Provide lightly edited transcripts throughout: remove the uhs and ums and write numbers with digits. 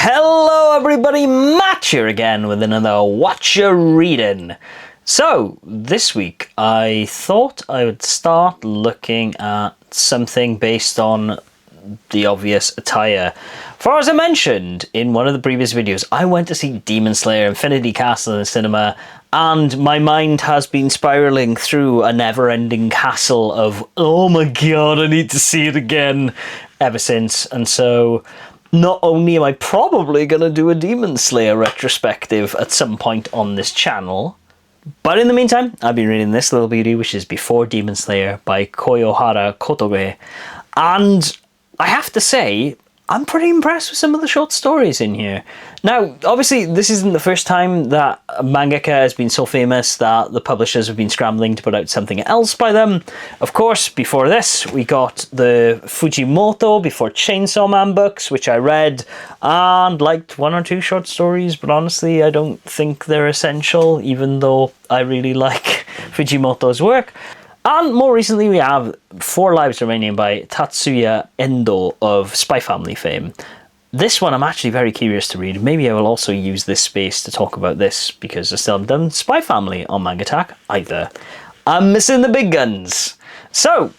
Hello everybody, Matt here again with another Watcha reading. So, this week I thought I would start looking at something based on the obvious attire. For as I mentioned in one of the previous videos, I went to see Demon Slayer Infinity Castle in the cinema, and my mind has been spiraling through a never-ending castle of, oh my god, I need to see it again, ever since. And so, not only am I probably going to do a Demon Slayer retrospective at some point on this channel, but in the meantime, I've been reading this little beauty, which is Before Demon Slayer by Koyoharu Gotouge, and I have to say, I'm pretty impressed with some of the short stories in here. Now, obviously, this isn't the first time that mangaka has been so famous that the publishers have been scrambling to put out something else by them. Of course, before this, we got the Fujimoto Before Chainsaw Man books, which I read and liked one or two short stories, but honestly, I don't think they're essential, even though I really like Fujimoto's work. And more recently, we have 4 Lives Remaining by Tatsuya Endo of Spy Family fame. This one I'm actually very curious to read. Maybe I will also use this space to talk about this, because I still haven't done Spy Family on Manga Attack either. I'm missing the big guns. So,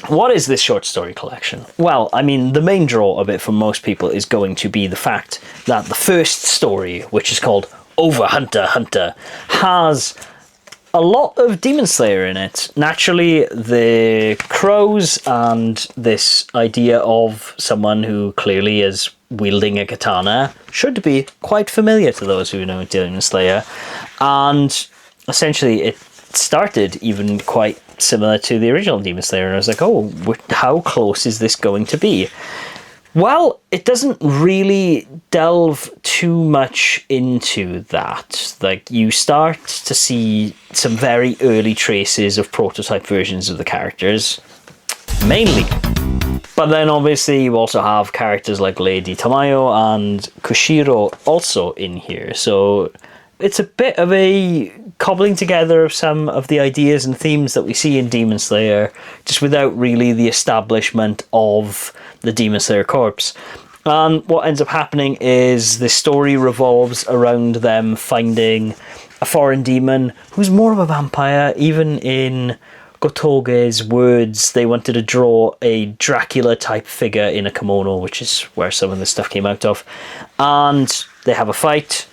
what is this short story collection? Well, I mean, the main draw of it for most people is going to be the fact that the first story, which is called Overhunter Hunter, has a lot of Demon Slayer in it. Naturally, the crows and this idea of someone who clearly is wielding a katana should be quite familiar to those who know Demon Slayer. And essentially, it started even quite similar to the original Demon Slayer. And I was like, oh, how close is this going to be? Well, it doesn't really delve too much into that. Like, you start to see some very early traces of prototype versions of the characters, mainly. But then obviously you also have characters like Lady Tamayo and Kushiro also in here. So it's a bit of a cobbling together of some of the ideas and themes that we see in Demon Slayer, just without really the establishment of the Demon Slayer corpse. And what ends up happening is the story revolves around them finding a foreign demon who's more of a vampire. Even in Gotouge's words, they wanted to draw a Dracula type figure in a kimono, which is where some of this stuff came out of. And they have a fight.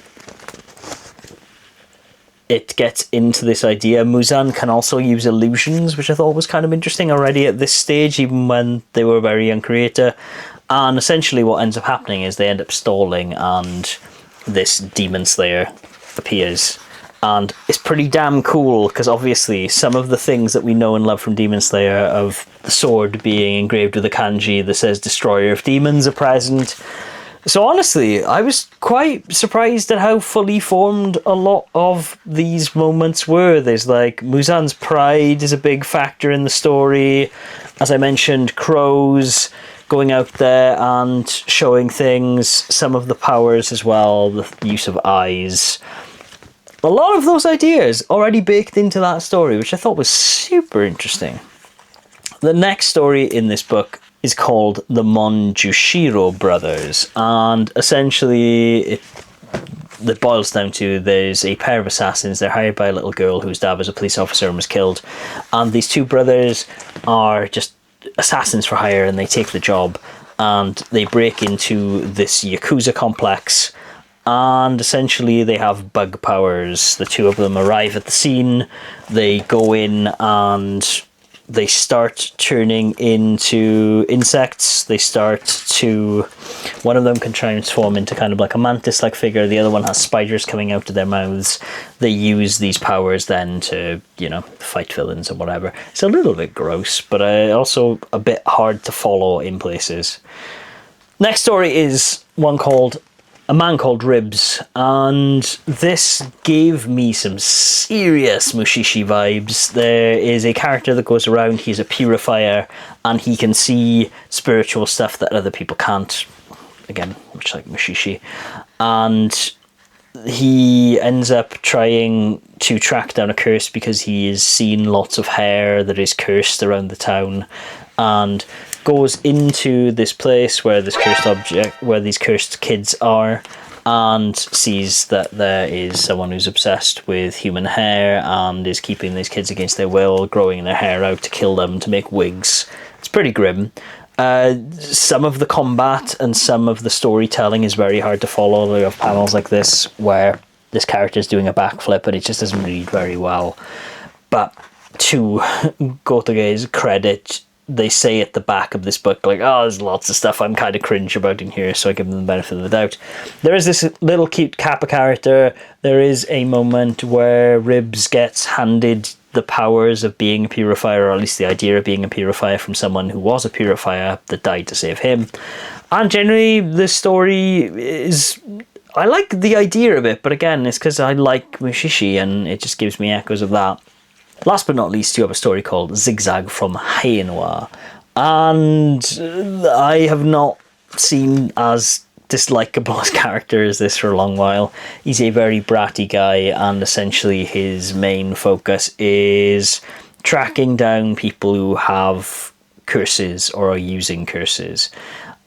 It gets into this idea. Muzan can also use illusions, which I thought was kind of interesting already at this stage, even when they were a very young creator. And essentially what ends up happening is they end up stalling, and this Demon Slayer appears. And it's pretty damn cool, because obviously some of the things that we know and love from Demon Slayer, of the sword being engraved with a kanji that says Destroyer of Demons, are present. So honestly, I was quite surprised at how fully formed a lot of these moments were. There's like, Muzan's pride is a big factor in the story. As I mentioned, crows going out there and showing things, some of the powers as well, the use of eyes. A lot of those ideas already baked into that story, which I thought was super interesting. The next story in this book is called the Monjushiro Brothers, and essentially it boils down to, there's a pair of assassins. They're hired by a little girl whose dad was a police officer and was killed, and these two brothers are just assassins for hire, and they take the job and they break into this Yakuza complex, and essentially they have bug powers. The two of them arrive at the scene, they go in and they start turning into insects. One of them can transform into kind of like a mantis-like figure. The other one has spiders coming out of their mouths. They use these powers then to, fight villains and whatever. It's a little bit gross, but also a bit hard to follow in places. Next story is one called A Man Called Ribs, and this gave me some serious Mushishi vibes. There is a character that goes around, he's a purifier, and he can see spiritual stuff that other people can't. Again, much like Mushishi. And he ends up trying to track down a curse because he has seen lots of hair that is cursed around the town. And goes into this place where this where these cursed kids are, and sees that there is someone who's obsessed with human hair and is keeping these kids against their will, growing their hair out to kill them, to make wigs. It's pretty grim. Some of the combat and some of the storytelling is very hard to follow. We have panels like this where this character is doing a backflip and it just doesn't read very well. But to Gotouge's credit, they say at the back of this book, like, oh, there's lots of stuff I'm kind of cringe about in here, so I give them the benefit of the doubt. There is this little cute Kappa character. There is a moment where Ribs gets handed the powers of being a purifier, or at least the idea of being a purifier, from someone who was a purifier that died to save him. And generally, the story is... I like the idea of it, but again, it's because I like Mushishi, and it just gives me echoes of that. Last but not least, you have a story called Zigzag from Hainwa, and I have not seen as dislikable as character as this for a long while. He's a very bratty guy, and essentially his main focus is tracking down people who have curses or are using curses.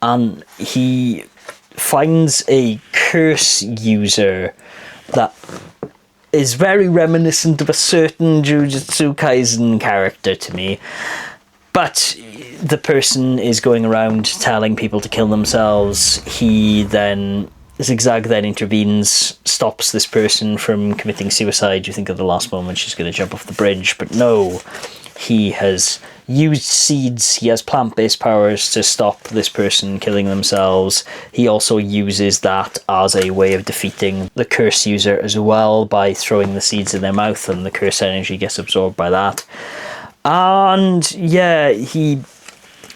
And he finds a curse user that is very reminiscent of a certain Jujutsu Kaisen character to me. But the person is going around telling people to kill themselves. Zigzag then intervenes, stops this person from committing suicide. You think at the last moment she's going to jump off the bridge, but no. He has used seeds, he has plant-based powers to stop this person killing themselves. He also uses that as a way of defeating the curse user as well, by throwing the seeds in their mouth, and the curse energy gets absorbed by that. And yeah, he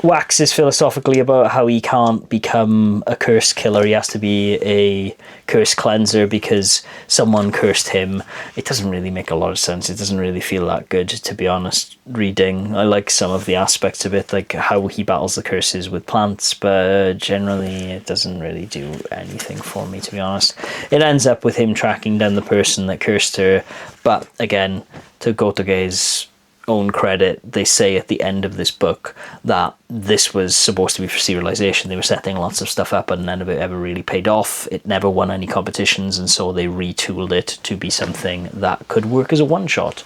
waxes philosophically about how he can't become a curse killer. He has to be a curse cleanser because someone cursed him. It doesn't really make a lot of sense. It doesn't really feel that good, to be honest, reading. I like some of the aspects of it, like how he battles the curses with plants, but generally it doesn't really do anything for me, to be honest. It ends up with him tracking down the person that cursed her, but again, to Gotouge's own credit, they say at the end of this book that this was supposed to be for serialization. They were setting lots of stuff up and none of it ever really paid off. It never won any competitions, and so they retooled it to be something that could work as a one-shot.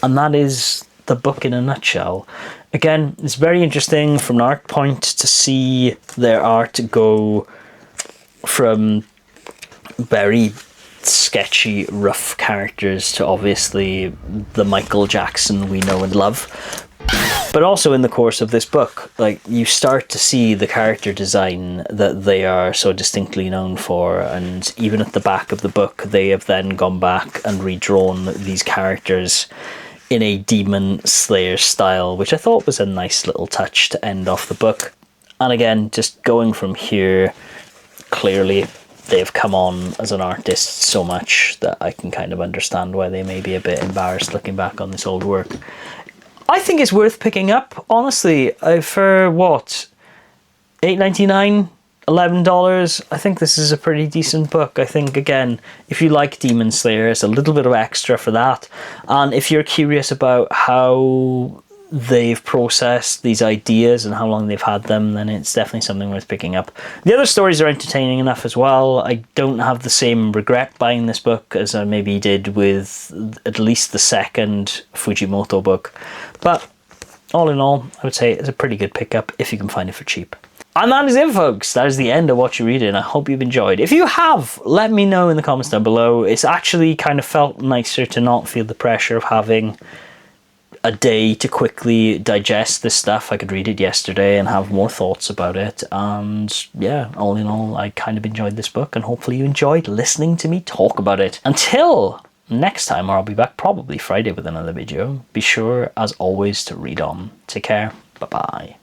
And that is the book in a nutshell. Again, it's very interesting from an art point to see their art go from very sketchy, rough characters to obviously the Michael Jackson we know and love. But also in the course of this book, like, you start to see the character design that they are so distinctly known for, and even at the back of the book they have then gone back and redrawn these characters in a Demon Slayer style, which I thought was a nice little touch to end off the book. And again, just going from here, clearly they've come on as an artist so much that I can kind of understand why they may be a bit embarrassed looking back on this old work. I think it's worth picking up, honestly. For what, $8.99, $11? I think this is a pretty decent book. I think, again, if you like Demon Slayer, it's a little bit of extra for that. And if you're curious about how they've processed these ideas and how long they've had them, then it's definitely something worth picking up. The other stories are entertaining enough as well. I don't have the same regret buying this book as I maybe did with at least the second Fujimoto book, but all in all, I would say it's a pretty good pickup if you can find it for cheap. And that is it, folks. That is the end of what you're reading. I hope you've enjoyed. If you have, let me know in the comments down below. It's actually kind of felt nicer to not feel the pressure of having a day to quickly digest this stuff. I could read it yesterday and have more thoughts about it. And yeah, all in all, I kind of enjoyed this book, and hopefully you enjoyed listening to me talk about it. Until next time, or I'll be back probably Friday with another video, be sure, as always, to read on. Take care. Bye-bye.